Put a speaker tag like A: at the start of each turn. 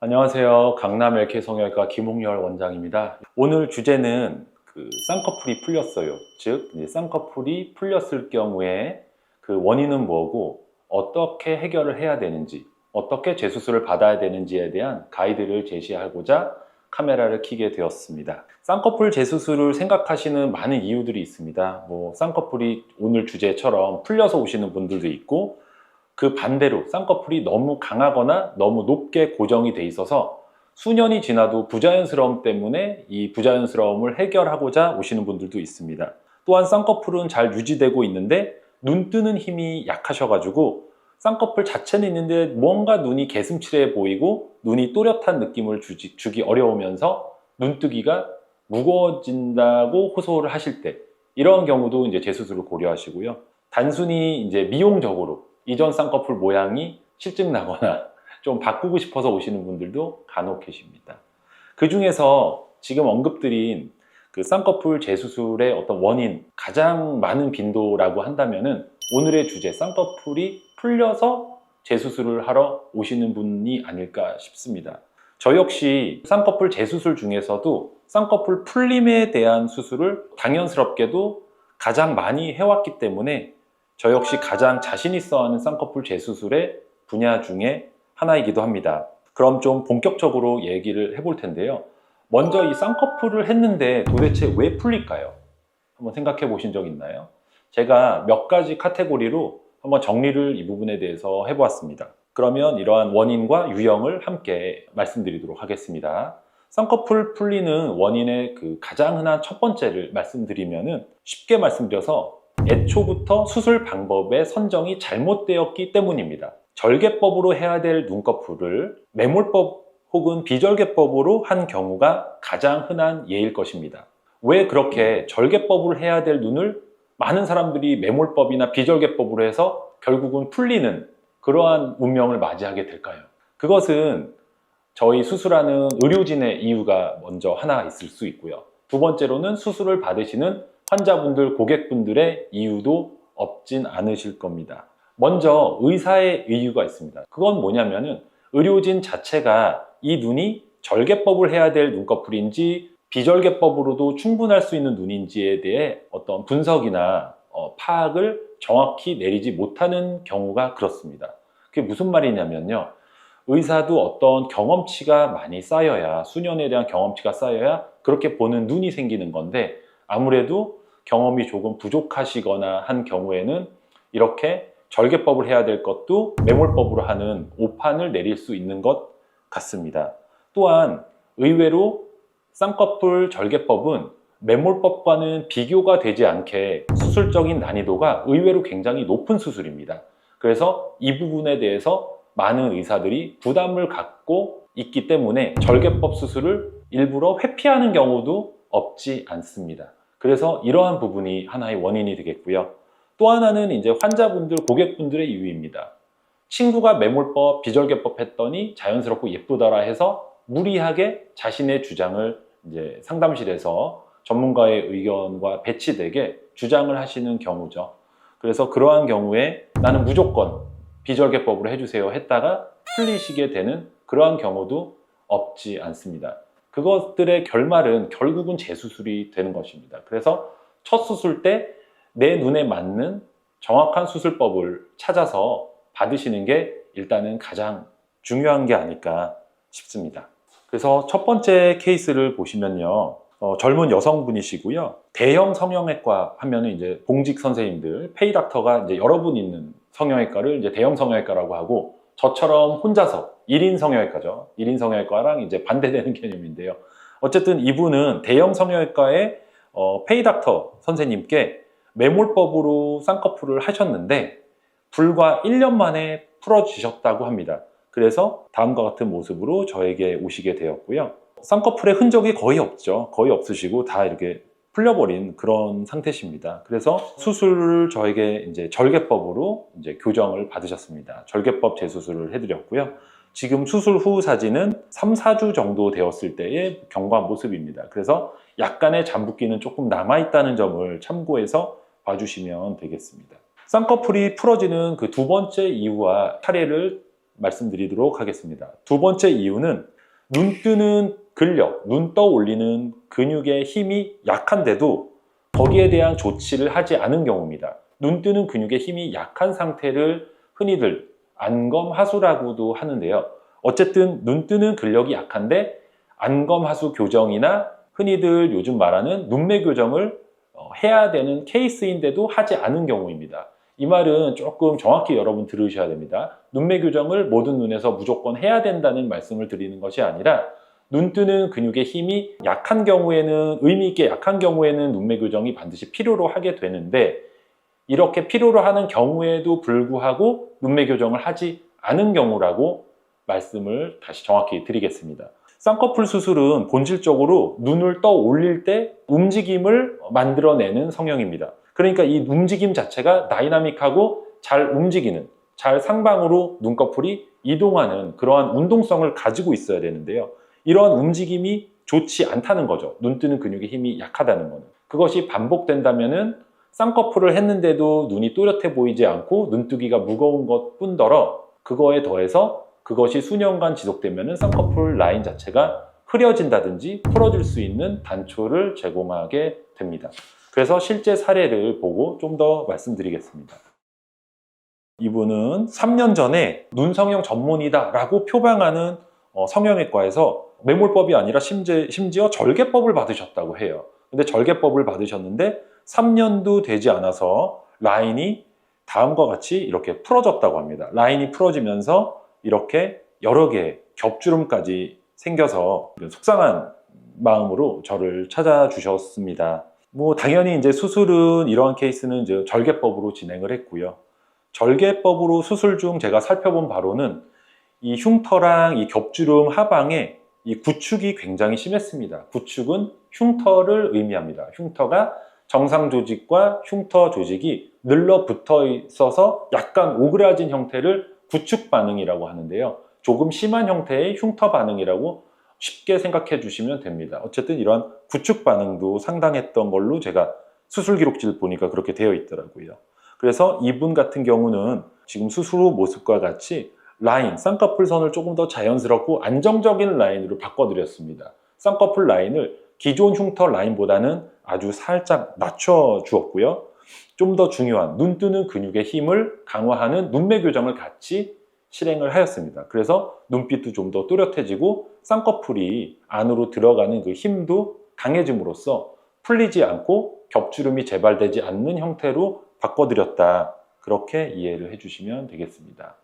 A: 안녕하세요. 강남 LK 성형외과 김홍열 원장입니다. 오늘 주제는 쌍꺼풀이 풀렸어요. 즉, 이제 쌍꺼풀이 풀렸을 경우에 그 원인은 뭐고 어떻게 해결을 해야 되는지, 어떻게 재수술을 받아야 되는지에 대한 가이드를 제시하고자 카메라를 켜게 되었습니다. 쌍꺼풀 재수술을 생각하시는 많은 이유들이 있습니다. 쌍꺼풀이 오늘 주제처럼 풀려서 오시는 분들도 있고, 그 반대로 쌍꺼풀이 너무 강하거나 너무 높게 고정이 돼 있어서 수년이 지나도 부자연스러움 때문에 이 부자연스러움을 해결하고자 오시는 분들도 있습니다. 또한 쌍꺼풀은 잘 유지되고 있는데 눈 뜨는 힘이 약하셔가지고 쌍꺼풀 자체는 있는데 뭔가 눈이 개슴츠레 보이고 눈이 또렷한 느낌을 주기 어려우면서 눈뜨기가 무거워진다고 호소를 하실 때, 이런 경우도 이제 재수술을 고려하시고요. 단순히 이제 미용적으로 이전 쌍꺼풀 모양이 실증 나거나 좀 바꾸고 싶어서 오시는 분들도 간혹 계십니다. 그 중에서 지금 언급드린 그 쌍꺼풀 재수술의 어떤 원인, 가장 많은 빈도라고 한다면은 오늘의 주제, 쌍꺼풀이 풀려서 재수술을 하러 오시는 분이 아닐까 싶습니다. 저 역시 쌍꺼풀 재수술 중에서도 쌍꺼풀 풀림에 대한 수술을 당연스럽게도 가장 많이 해왔기 때문에 저 역시 가장 자신 있어 하는 쌍꺼풀 재수술의 분야 중에 하나이기도 합니다. 그럼 좀 본격적으로 얘기를 해볼 텐데요. 먼저 이 쌍꺼풀을 했는데 도대체 왜 풀릴까요? 한번 생각해 보신 적 있나요? 제가 몇 가지 카테고리로 한번 정리를 이 부분에 대해서 해보았습니다. 그러면 이러한 원인과 유형을 함께 말씀드리도록 하겠습니다. 쌍꺼풀 풀리는 원인의 그 가장 흔한 첫 번째를 말씀드리면은, 쉽게 말씀드려서 애초부터 수술 방법의 선정이 잘못되었기 때문입니다. 절개법으로 해야 될 눈꺼풀을 매몰법 혹은 비절개법으로 한 경우가 가장 흔한 예일 것입니다. 왜 그렇게 절개법으로 해야 될 눈을 많은 사람들이 매몰법이나 비절개법으로 해서 결국은 풀리는 그러한 운명을 맞이하게 될까요? 그것은 저희 수술하는 의료진의 이유가 먼저 하나 있을 수 있고요. 두 번째로는 수술을 받으시는 환자분들, 고객분들의 이유도 없진 않으실 겁니다. 먼저 의사의 이유가 있습니다. 그건 뭐냐면은 의료진 자체가 이 눈이 절개법을 해야 될 눈꺼풀인지 비절개법으로도 충분할 수 있는 눈인지에 대해 어떤 분석이나 파악을 정확히 내리지 못하는 경우가 그렇습니다. 그게 무슨 말이냐면요. 의사도 어떤 경험치가 많이 쌓여야, 수년에 대한 경험치가 쌓여야 그렇게 보는 눈이 생기는 건데, 아무래도 경험이 조금 부족하시거나 한 경우에는 이렇게 절개법을 해야 될 것도 매몰법으로 하는 오판을 내릴 수 있는 것 같습니다. 또한 의외로 쌍꺼풀 절개법은 매몰법과는 비교가 되지 않게 수술적인 난이도가 의외로 굉장히 높은 수술입니다. 그래서 이 부분에 대해서 많은 의사들이 부담을 갖고 있기 때문에 절개법 수술을 일부러 회피하는 경우도 없지 않습니다. 그래서 이러한 부분이 하나의 원인이 되겠고요. 또 하나는 이제 환자분들, 고객분들의 이유입니다. 친구가 매몰법, 비절개법 했더니 자연스럽고 예쁘더라 해서 무리하게 자신의 주장을 이제 상담실에서 전문가의 의견과 배치되게 주장을 하시는 경우죠. 그래서 그러한 경우에 나는 무조건 비절개법으로 해주세요 했다가 풀리시게 되는 그러한 경우도 없지 않습니다. 그것들의 결말은 결국은 재수술이 되는 것입니다. 그래서 첫 수술 때 내 눈에 맞는 정확한 수술법을 찾아서 받으시는 게 일단은 가장 중요한 게 아닐까 싶습니다. 그래서 첫 번째 케이스를 보시면요. 젊은 여성분이시고요. 대형 성형외과 하면은 이제 봉직 선생님들, 페이닥터가 이제 여러 분 있는 성형외과를 이제 대형 성형외과라고 하고, 저처럼 혼자서 1인 성형외과죠. 1인 성형외과랑 이제 반대되는 개념인데요. 어쨌든 이분은 대형 성형외과의 페이닥터 선생님께 매몰법으로 쌍꺼풀을 하셨는데 불과 1년 만에 풀어주셨다고 합니다. 그래서 다음과 같은 모습으로 저에게 오시게 되었고요. 쌍꺼풀의 흔적이 거의 없죠. 거의 없으시고 다 이렇게 풀려버린 그런 상태십니다. 그래서 수술을 저에게 이제 절개법으로 이제 교정을 받으셨습니다. 절개법 재수술을 해드렸고요. 지금 수술 후 사진은 3, 4주 정도 되었을 때의 경과 모습입니다. 그래서 약간의 잠붓기는 조금 남아있다는 점을 참고해서 봐주시면 되겠습니다. 쌍꺼풀이 풀어지는 그 두 번째 이유와 사례를 말씀드리도록 하겠습니다. 두 번째 이유는 눈 뜨는 근력, 눈 떠 올리는 근육의 힘이 약한데도 거기에 대한 조치를 하지 않은 경우입니다. 눈 뜨는 근육의 힘이 약한 상태를 흔히들 안검하수라고도 하는데요. 어쨌든 눈 뜨는 근력이 약한데 안검하수 교정이나 흔히들 요즘 말하는 눈매 교정을 해야 되는 케이스인데도 하지 않은 경우입니다. 이 말은 조금 정확히 여러분 들으셔야 됩니다. 눈매 교정을 모든 눈에서 무조건 해야 된다는 말씀을 드리는 것이 아니라 눈 뜨는 근육의 힘이 약한 경우에는, 의미 있게 약한 경우에는 눈매 교정이 반드시 필요로 하게 되는데, 이렇게 필요로 하는 경우에도 불구하고 눈매 교정을 하지 않은 경우라고 말씀을 다시 정확히 드리겠습니다. 쌍꺼풀 수술은 본질적으로 눈을 떠 올릴 때 움직임을 만들어내는 성형입니다. 그러니까 이 움직임 자체가 다이나믹하고 잘 움직이는, 잘 상방으로 눈꺼풀이 이동하는 그러한 운동성을 가지고 있어야 되는데요. 이러한 움직임이 좋지 않다는 거죠. 눈 뜨는 근육의 힘이 약하다는 거는. 그것이 반복된다면은 쌍꺼풀을 했는데도 눈이 또렷해 보이지 않고 눈뜨기가 무거운 것 뿐더러 그거에 더해서 그것이 수년간 지속되면은 쌍꺼풀 라인 자체가 흐려진다든지 풀어질 수 있는 단초를 제공하게 됩니다. 그래서 실제 사례를 보고 좀 더 말씀드리겠습니다. 이분은 3년 전에 눈 성형 전문이다 라고 표방하는 성형외과에서 매몰법이 아니라 심지어 절개법을 받으셨다고 해요. 근데 절개법을 받으셨는데 3년도 되지 않아서 라인이 다음과 같이 이렇게 풀어졌다고 합니다. 라인이 풀어지면서 이렇게 여러 개의 겹주름까지 생겨서 속상한 마음으로 저를 찾아주셨습니다. 당연히 이제 수술은 이러한 케이스는 이제 절개법으로 진행을 했고요. 절개법으로 수술 중 제가 살펴본 바로는 이 흉터랑 이 겹주름 하방에 이 구축이 굉장히 심했습니다. 구축은 흉터를 의미합니다. 흉터가 정상 조직과 흉터 조직이 늘러붙어 있어서 약간 오그라진 형태를 구축 반응이라고 하는데요. 조금 심한 형태의 흉터 반응이라고 쉽게 생각해 주시면 됩니다. 어쨌든 이러한 구축 반응도 상당했던 걸로 제가 수술 기록지를 보니까 그렇게 되어 있더라고요. 그래서 이분 같은 경우는 지금 수술 후 모습과 같이 라인, 쌍꺼풀 선을 조금 더 자연스럽고 안정적인 라인으로 바꿔드렸습니다. 쌍꺼풀 라인을 기존 흉터 라인보다는 아주 살짝 낮춰 주었고요. 좀 더 중요한 눈 뜨는 근육의 힘을 강화하는 눈매 교정을 같이 실행을 하였습니다. 그래서 눈빛도 좀 더 또렷해지고 쌍꺼풀이 안으로 들어가는 그 힘도 강해짐으로써 풀리지 않고 겹주름이 재발되지 않는 형태로 바꿔드렸다. 그렇게 이해를 해주시면 되겠습니다.